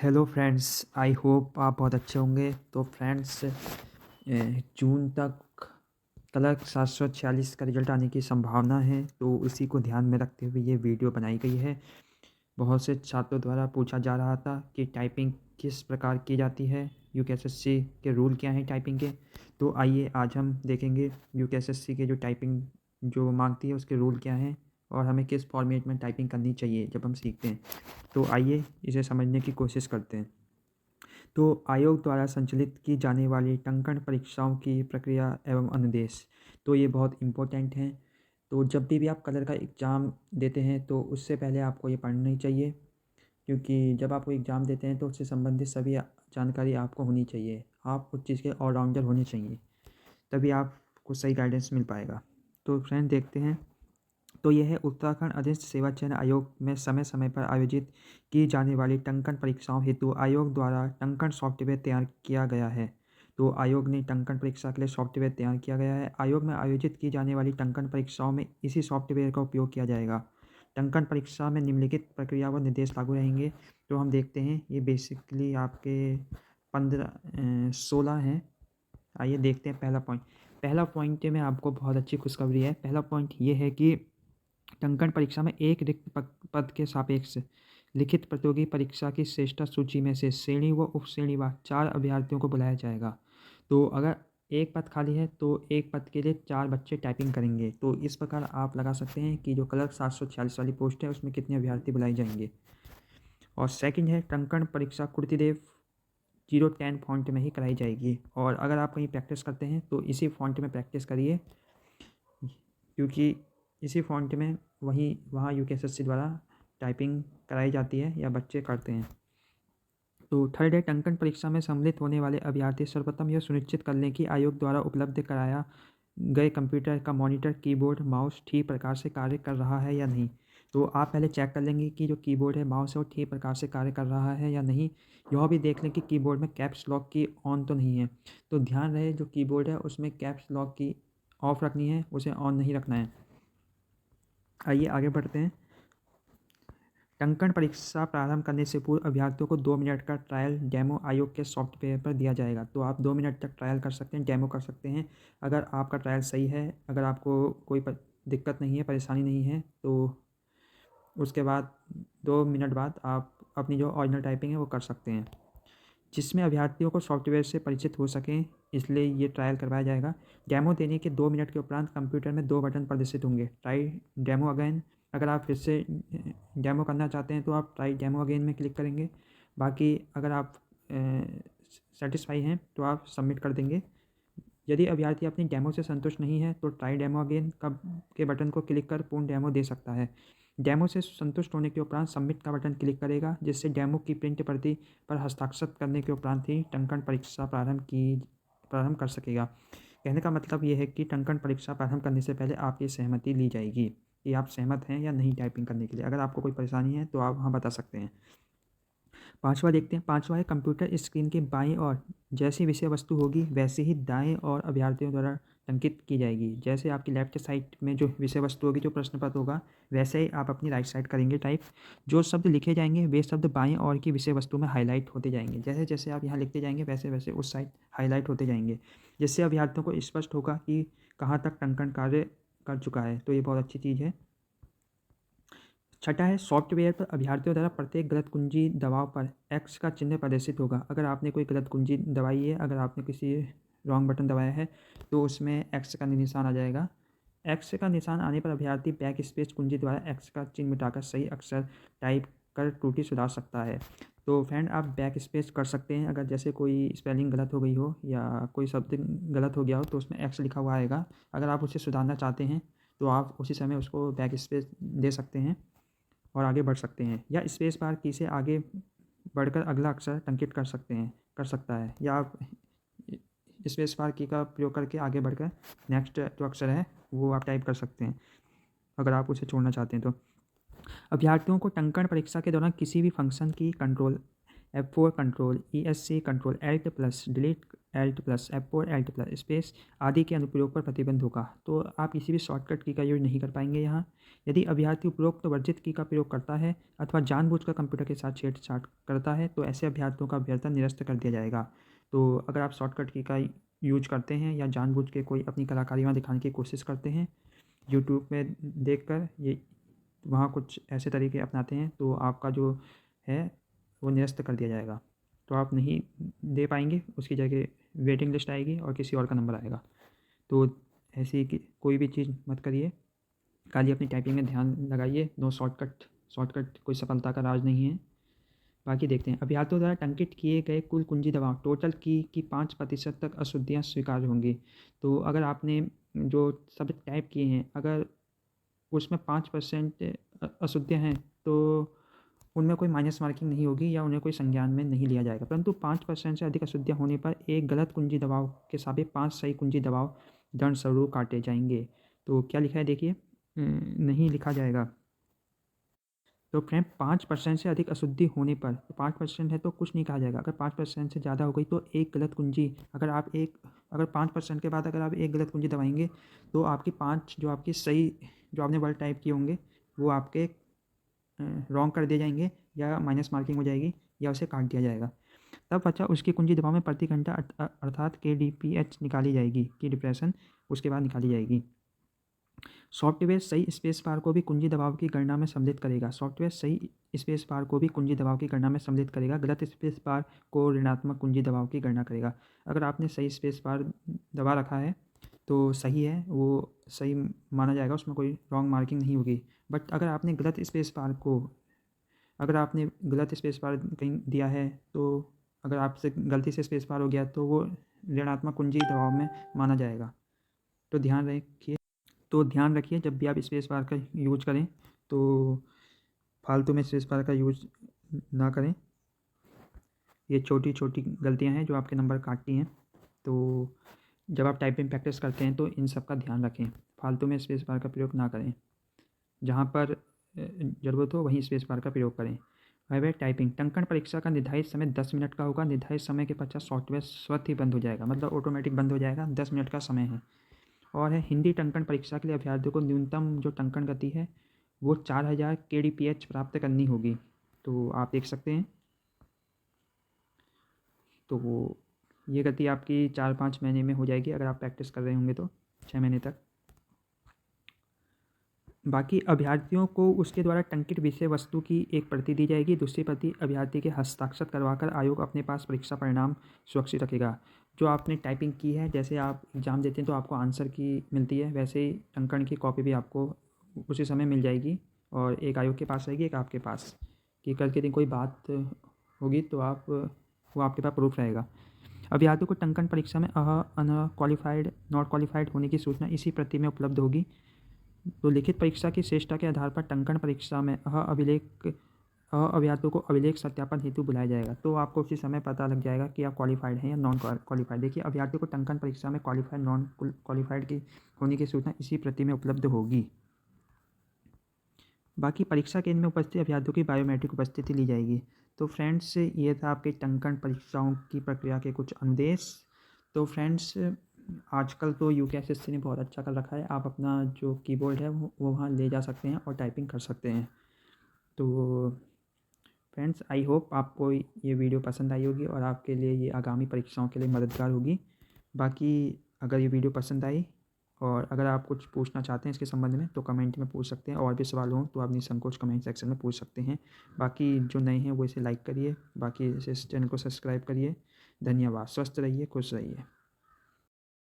Hello friends, I hope आप बहुत अच्छे होंगे। तो फ्रेंड्स, जून तक क्लर्क 746 का रिजल्ट आने की संभावना है, तो इसी को ध्यान में रखते हुए ये वीडियो बनाई गई है। बहुत से छात्रों द्वारा पूछा जा रहा था कि टाइपिंग किस प्रकार की जाती है, यूकेएसएससी के रूल क्या हैं टाइपिंग के। तो आइए आज हम देखेंगे यूकेएसएससी के जो टाइपिंग जो मांगती है उसके रूल क्या हैं और हमें किस फॉर्मेट में टाइपिंग करनी चाहिए जब हम सीखते हैं। तो आइए इसे समझने की कोशिश करते हैं। तो आयोग द्वारा संचालित की जाने वाली टंकण परीक्षाओं की प्रक्रिया एवं अनुदेश, तो ये बहुत इम्पोर्टेंट हैं। तो जब भी आप कलर का एग्ज़ाम देते हैं तो उससे पहले आपको ये पढ़ना ही चाहिए, क्योंकि जब आप वो एग्ज़ाम देते हैं तो उससे संबंधित सभी जानकारी आपको होनी चाहिए। आप उस चीज़ के ऑलराउंडर होने चाहिए, तभी आपको सही गाइडेंस मिल पाएगा। तो फ्रेंड देखते हैं। तो यह है उत्तराखंड अधीनस्थ सेवा चयन आयोग में समय समय पर आयोजित की जाने वाली टंकण परीक्षाओं हेतु आयोग द्वारा टंकण सॉफ्टवेयर तैयार किया गया है। तो आयोग ने टंकण परीक्षा के लिए सॉफ्टवेयर तैयार किया गया है। आयोग में आयोजित की जाने वाली टंकण परीक्षाओं में इसी सॉफ्टवेयर का उपयोग किया जाएगा। टंकण परीक्षा में निम्नलिखित प्रक्रिया व निर्देश लागू रहेंगे। तो हम देखते हैं, ये बेसिकली आपके 16 हैं। आइए देखते हैं पहला पॉइंट में आपको बहुत अच्छी खुशखबरी है। पहला पॉइंट ये है कि टंकण परीक्षा में एक रिक्त पद के सापेक्ष लिखित प्रतियोगी परीक्षा की श्रेष्ठता सूची में से श्रेणी व उपश्रेणीवार 4 अभ्यर्थियों को बुलाया जाएगा। तो अगर एक पद खाली है तो एक पद के लिए 4 बच्चे टाइपिंग करेंगे। तो इस प्रकार आप लगा सकते हैं कि जो क्लर्क 746 वाली पोस्ट है उसमें कितने अभ्यर्थी बुलाए जाएंगे। और सेकंड है, टंकण परीक्षा कुर्तिदेव 010 फॉन्ट में ही कराई जाएगी। और अगर आप कहीं प्रैक्टिस करते हैं तो इसी फॉन्ट में प्रैक्टिस करिए, क्योंकि इसी फॉन्ट में वहाँ यूकेएसएससी द्वारा टाइपिंग कराई जाती है या बच्चे करते हैं। तो थर्ड है, टंकण परीक्षा में सम्मिलित होने वाले अभ्यर्थी सर्वप्रथम यह सुनिश्चित कर लें कि आयोग द्वारा उपलब्ध कराया गए कंप्यूटर का मॉनिटर, कीबोर्ड, माउस ठीक प्रकार से कार्य कर रहा है या नहीं। तो आप पहले चेक कर लेंगे कि जो कीबोर्ड है, माउस है, वो ठीक प्रकार से कार्य कर रहा है या नहीं। यह भी देख लें कि कीबोर्ड में कैप्स लॉक की ऑन तो नहीं है। तो ध्यान रहे, जो कीबोर्ड है उसमें कैप्स लॉक की ऑफ रखनी है, उसे ऑन नहीं रखना है। आइए आगे बढ़ते हैं। टंकण परीक्षा प्रारंभ करने से पूर्व अभ्यर्थियों को 2 मिनट का ट्रायल डेमो आयोग के सॉफ्टवेयर पर दिया जाएगा। तो आप 2 मिनट तक ट्रायल कर सकते हैं, डेमो कर सकते हैं। अगर आपका ट्रायल सही है, अगर आपको कोई दिक्कत नहीं है, परेशानी नहीं है, तो उसके बाद 2 मिनट बाद आप अपनी जो ओरिजिनल टाइपिंग है वो कर सकते हैं, जिसमें अभ्यर्थियों को सॉफ्टवेयर से परिचित हो सकें, इसलिए ये ट्रायल करवाया जाएगा। डेमो देने के 2 मिनट के उपरांत कंप्यूटर में 2 बटन प्रदर्शित होंगे, ट्राई डेमो अगेन। अगर आप फिर से डेमो करना चाहते हैं तो आप ट्राई डेमो अगेन में क्लिक करेंगे। बाकी अगर आप सेटिस्फाई हैं तो आप सबमिट कर देंगे। यदि अभ्यर्थी अपनी डेमो से संतुष्ट नहीं है तो ट्राई डेमो अगेन के बटन को क्लिक कर पूर्ण डेमो दे सकता है। डेमो से संतुष्ट होने के उपरांत सबमिट का बटन क्लिक करेगा, जिससे डेमो की प्रिंट प्रति पर हस्ताक्षर करने के उपरांत ही टंकण परीक्षा प्रारंभ कर सकेगा। कहने का मतलब ये है कि टंकण परीक्षा प्रारंभ करने से पहले आपकी सहमति ली जाएगी कि आप सहमत हैं या नहीं टाइपिंग करने के लिए। अगर आपको कोई परेशानी है तो आप वहाँ बता सकते हैं। पांचवा देखते हैं। पांचवा है, कंप्यूटर स्क्रीन के बाईं ओर जैसी विषय वस्तु होगी वैसे ही दाएं और अभ्यर्थियों द्वारा टंकित की जाएगी। जैसे आपकी लेफ्ट साइड में जो विषय वस्तु होगी, जो प्रश्न पत्र होगा, वैसे ही आप अपनी राइट साइड करेंगे टाइप। जो शब्द लिखे जाएंगे वे शब्द बाईं ओर की विषय वस्तु में हाईलाइट होते जाएंगे। जैसे जैसे आप यहाँ लिखते जाएंगे वैसे वैसे उस साइड हाईलाइट होते जाएंगे, जिससे अभ्यर्थियों को स्पष्ट होगा कि कहाँ तक टंकण कार्य कर चुका है। तो ये बहुत अच्छी चीज़ है। छठा है, सॉफ्टवेयर पर अभ्यर्थियों द्वारा प्रत्येक गलत कुंजी दबाव पर एक्स का चिन्ह प्रदर्शित होगा। अगर आपने कोई गलत कुंजी दबाई है, अगर आपने किसी रॉन्ग बटन दबाया है, तो उसमें एक्स का निशान आ जाएगा। एक्स का निशान आने पर अभ्यर्थी बैक स्पेस कुंजी द्वारा एक्स का चिन्ह मिटाकर सही अक्षर टाइप कर त्रुटि सुधार सकता है। तो फ्रेंड, आप बैक स्पेस कर सकते हैं। अगर जैसे कोई स्पेलिंग गलत हो गई हो या कोई शब्द गलत हो गया हो तो उसमें एक्स लिखा हुआ आएगा। अगर आप उसे सुधारना चाहते हैं तो आप उसी समय उसको बैक स्पेस दे सकते हैं और आगे बढ़ सकते हैं, या स्पेस बार की से आगे बढ़कर अगला अक्षर टंकित कर सकता है, या आप स्पेस बार की का प्रयोग करके आगे बढ़कर नेक्स्ट जो अक्षर है वो आप टाइप कर सकते हैं, अगर आप उसे छोड़ना चाहते हैं तो। अभ्यर्थियों को टंकण परीक्षा के दौरान किसी भी फंक्शन की control F4 control ESC control Alt+ delete F4 Alt+ space आदि के अनुप्रयोग पर प्रतिबंध होगा। तो आप किसी भी शॉर्टकट की का यूज नहीं कर पाएंगे यहाँ। यदि अभ्यर्थी उपरोक्त वर्जित की का प्रयोग करता है अथवा जानबूझकर कंप्यूटर के साथ छेड़छाड़ करता है तो ऐसे अभ्यर्थियों का अभ्यर्थन निरस्त कर दिया जाएगा। तो अगर आप शॉर्टकट की का यूज करते हैं या जानबूझ के कोई अपनी कलाकारी वहाँ दिखाने की कोशिश करते हैं यूट्यूब में देखकर, ये वहाँ कुछ ऐसे तरीके अपनाते हैं, तो आपका जो है वो निरस्त कर दिया जाएगा। तो आप नहीं दे पाएंगे, उसकी जगह वेटिंग लिस्ट आएगी और किसी और का नंबर आएगा। तो ऐसी कोई भी चीज़ मत करिए, खाली अपनी टाइपिंग में ध्यान लगाइए। नो शॉर्टकट कोई सफलता का राज नहीं है। बाकी देखते हैं। अभ्यर्थियों द्वारा टंकित किए गए कुल कुंजी दबाव टोटल की 5% तक अशुद्धियाँ स्वीकार्य होंगी। तो अगर आपने जो सब टाइप किए हैं, अगर उसमें 5% अशुद्धियाँ हैं तो उनमें कोई माइनस मार्किंग नहीं होगी या उन्हें कोई संज्ञान में नहीं लिया जाएगा। परंतु 5% से अधिक अशुद्धियाँ होने पर एक गलत कुंजी दबाव के साबित 5 सही कुंजी दबाव दंड स्वरूप काटे जाएंगे। तो क्या लिखा है देखिए, नहीं लिखा जाएगा। तो फ्रेंड 5% से अधिक अशुद्धि होने पर, तो 5% है तो कुछ नहीं कहा जाएगा। अगर 5% से ज़्यादा हो गई तो एक गलत कुंजी, अगर 5% के बाद अगर आप एक गलत कुंजी दबाएंगे तो आपकी 5 जो आपकी सही जो आपने वर्ड टाइप किए होंगे वो आपके रॉन्ग कर दिए जाएंगे या माइनस मार्किंग हो जाएगी या उसे काट दिया जाएगा। तब बच्चा उसकी कुंजी दबाव में प्रति घंटा अर्थात KDPH निकाली जाएगी, की डिप्रेशन उसके बाद निकाली जाएगी। सॉफ्टवेयर सही स्पेस बार को भी कुंजी दबाव की गणना में सम्मिलित करेगा। सॉफ्टवेयर सही स्पेस बार को भी कुंजी दबाव की गणना में सम्मिलित करेगा। गलत स्पेस बार को ऋणात्मक कुंजी दबाव की गणना करेगा। अगर आपने सही स्पेस बार दबा रखा है तो सही है, वो सही माना जाएगा, उसमें कोई रॉन्ग मार्किंग नहीं होगी। बट अगर आपने गलत स्पेस बार कहीं दिया है, तो अगर आपसे गलती से स्पेस बार हो गया तो वो ऋणात्मक कुंजी दबाव में माना जाएगा। तो ध्यान रखिए जब भी आप स्पेस बार का यूज करें तो फालतू में स्पेस बार का यूज ना करें। ये छोटी छोटी गलतियां हैं जो आपके नंबर काटती हैं। तो जब आप टाइपिंग प्रैक्टिस करते हैं तो इन सब का ध्यान रखें, फालतू में स्पेस बार का प्रयोग ना करें। जहाँ पर ज़रूरत हो वहीं स्पेस बार का प्रयोग करें। वह टाइपिंग टंकण परीक्षा का निर्धारित समय 10 मिनट का होगा। निर्धारित समय के पश्चात सॉफ्टवेयर स्वतः ही बंद हो जाएगा, मतलब ऑटोमेटिक बंद हो जाएगा। 10 मिनट का समय है। और है हिंदी टंकण परीक्षा के लिए अभ्यर्थियों को न्यूनतम जो टंकण गति है वो 4000 KDPH प्राप्त करनी होगी। तो आप देख सकते हैं, तो ये गति आपकी 4-5 महीने में हो जाएगी अगर आप प्रैक्टिस कर रहे होंगे तो 6 महीने तक। बाकी अभ्यर्थियों को उसके द्वारा टंकित विषय वस्तु की एक प्रति दी जाएगी। दूसरी प्रति अभ्यर्थी के हस्ताक्षर करवाकर आयोग अपने पास परीक्षा परिणाम सुरक्षित रखेगा। जो आपने टाइपिंग की है, जैसे आप एग्ज़ाम देते हैं तो आपको आंसर की मिलती है, वैसे ही टंकण की कॉपी भी आपको उसी समय मिल जाएगी और एक आयोग के पास रहेगी, एक आपके पास, कि कल के दिन कोई बात होगी तो वो आपके पास प्रूफ रहेगा। अभ्यर्थियों को टंकण परीक्षा में अनक्वालिफाइड नॉट क्वालिफाइड होने की सूचना इसी प्रति में उपलब्ध होगी। तो लिखित परीक्षा की श्रेष्ठता के आधार पर टंकण परीक्षा में अभ्यर्थियों को अभिलेख सत्यापन हेतु बुलाया जाएगा। तो आपको उसी समय पता लग जाएगा कि आप क्वालिफाइड हैं या नॉन क्वालिफाइड। देखिए, अभ्यर्थियों को टंकण परीक्षा में क्वालिफाइड नॉन क्वालिफाइड की होने की सूचना इसी प्रति में उपलब्ध होगी। बाकी परीक्षा केंद्र में उपस्थित अभ्यर्थियों की बायोमेट्रिक उपस्थिति ली जाएगी। तो फ्रेंड्स, ये था आपके टंकण परीक्षाओं की प्रक्रिया के कुछ अनुदेश। तो फ्रेंड्स, आजकल तो UKSSC ने बहुत अच्छा कर रखा है। आप अपना जो कीबोर्ड है वो वहाँ ले जा सकते हैं और टाइपिंग कर सकते हैं। तो फ्रेंड्स, आई होप आपको ये वीडियो पसंद आई होगी और आपके लिए ये आगामी परीक्षाओं के लिए मददगार होगी। बाकी अगर ये वीडियो पसंद आई और अगर आप कुछ पूछना चाहते हैं इसके संबंध में तो कमेंट में पूछ सकते हैं। और भी सवाल हों तो आप निसंकोच कमेंट सेक्शन में पूछ सकते हैं। बाकी जो नए हैं वो इसे लाइक करिए, बाकी इस चैनल को सब्सक्राइब करिए। धन्यवाद। स्वस्थ रहिए, खुश रहिए।